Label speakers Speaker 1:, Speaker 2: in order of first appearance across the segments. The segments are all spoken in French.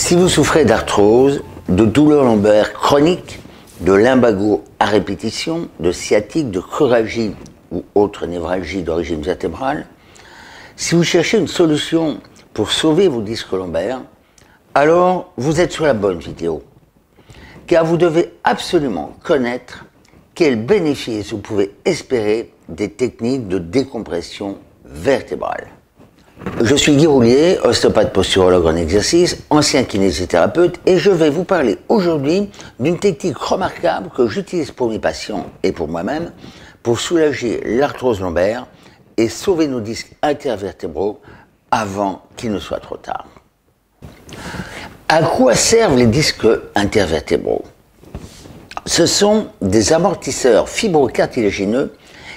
Speaker 1: Si vous souffrez d'arthrose, de douleurs lombaires chroniques, de lumbago à répétition, de sciatique, de cruralgie ou autre névralgie d'origine vertébrale, si vous cherchez une solution pour sauver vos disques lombaires, alors vous êtes sur la bonne vidéo. Car vous devez absolument connaître quels bénéfices vous pouvez espérer des techniques de décompression vertébrale. Je suis Guy Roulier, ostéopathe posturologue en exercice, ancien kinésithérapeute, et je vais vous parler aujourd'hui d'une technique remarquable que j'utilise pour mes patients et pour moi-même pour soulager l'arthrose lombaire et sauver nos disques intervertébraux avant qu'il ne soit trop tard. À quoi servent les disques intervertébraux? Ce sont des amortisseurs fibrocartilagineux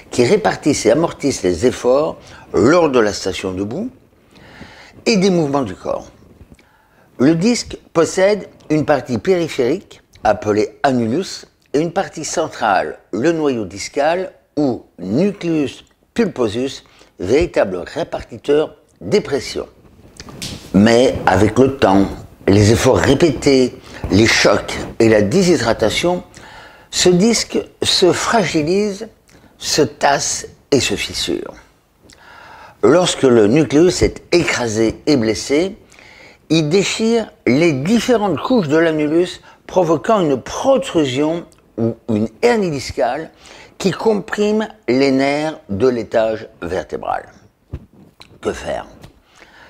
Speaker 1: qui répartissent et amortissent les efforts lors de la station debout et des mouvements du corps. Le disque possède une partie périphérique appelée annulus et une partie centrale, le noyau discal ou nucleus pulposus, véritable répartiteur des pressions. Mais avec le temps, les efforts répétés, les chocs et la déshydratation, ce disque se fragilise, se tasse et se fissure. Lorsque le nucléus est écrasé et blessé, il déchire les différentes couches de l'annulus, provoquant une protrusion ou une hernie discale qui comprime les nerfs de l'étage vertébral. Que faire?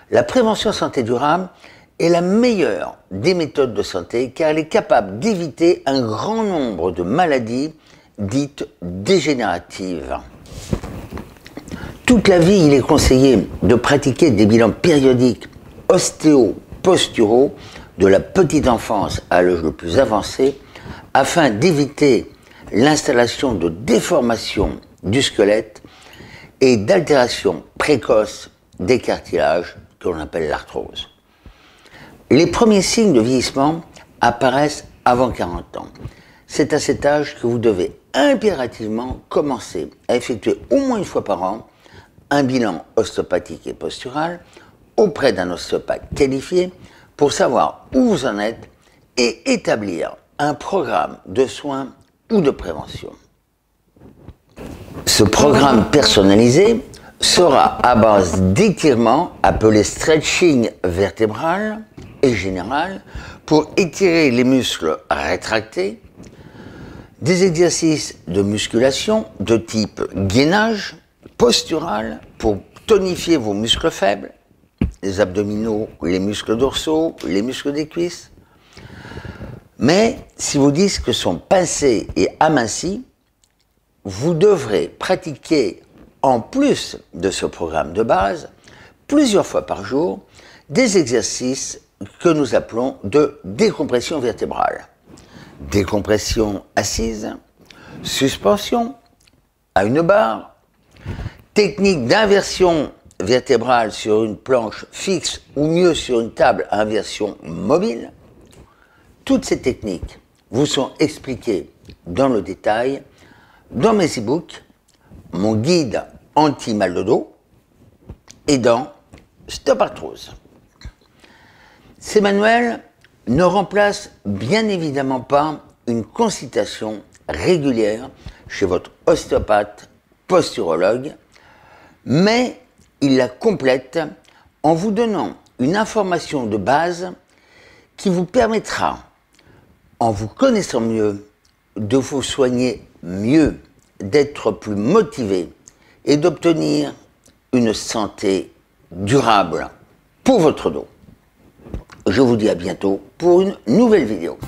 Speaker 1: La prévention santé durable est la meilleure des méthodes de santé car elle est capable d'éviter un grand nombre de maladies dites dégénératives. Toute la vie, il est conseillé de pratiquer des bilans périodiques ostéo-posturaux de la petite enfance à l'âge le plus avancé afin d'éviter l'installation de déformations du squelette et d'altérations précoces des cartilages que l'on appelle l'arthrose. Les premiers signes de vieillissement apparaissent avant 40 ans. C'est à cet âge que vous devez impérativement commencer à effectuer au moins une fois par an un bilan ostéopathique et postural auprès d'un ostéopathe qualifié pour savoir où vous en êtes et établir un programme de soins ou de prévention. Ce programme personnalisé sera à base d'étirements appelés stretching vertébral et général pour étirer les muscles rétractés, des exercices de musculation de type gainage postural pour tonifier vos muscles faibles, les abdominaux, les muscles dorsaux, les muscles des cuisses. Mais si vos disques sont pincés et amincis, vous devrez pratiquer, en plus de ce programme de base, plusieurs fois par jour, des exercices que nous appelons de décompression vertébrale. Décompression assise, suspension à une barre, technique d'inversion vertébrale sur une planche fixe ou mieux sur une table à inversion mobile. Toutes ces techniques vous sont expliquées dans le détail dans mes e-books, mon guide anti-mal de dos et dans Stop Arthrose. Ces manuels ne remplacent bien évidemment pas une consultation régulière chez votre ostéopathe posturologue, mais ils la complètent en vous donnant une information de base qui vous permettra, en vous connaissant mieux, de vous soigner mieux, d'être plus motivé et d'obtenir une santé durable pour votre dos. Je vous dis à bientôt pour une nouvelle vidéo.